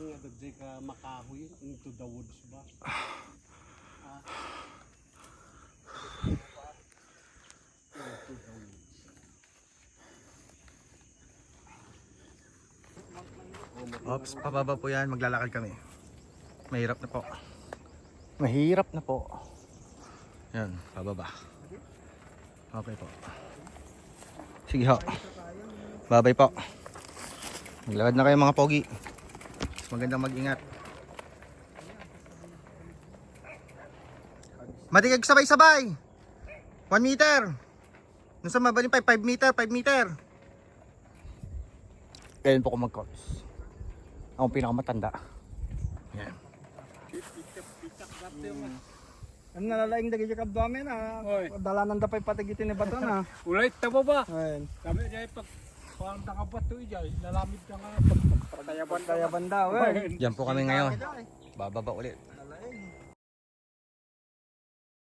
Nga dadya ka makahoy into the woods ba? Into the woods. Ops, pababa po yan. Maglalakad kami. Mahirap na po. Mahirap na po. Yan, pababa. Okay po. Sige ho. Bye-bye po. Maglakad na kayo mga pogi. Magandang mag-ingat. Matigag sabay-sabay. 1 meter. Nung sa mabaling 5 meter, 5 meter. Kailan po ko mag-course. Ako pinakamatanda. Yan. Ano nalalaing dagi sa abdomen ha? Dala nang dapay patigitin ni bato na. Ulit tabo ba? Ayun. Kami dahil pag parang nakabat to ijay, nalamid ka nga. Tayaban daw eh. Diyan po kami ngayon. Bababa ulit.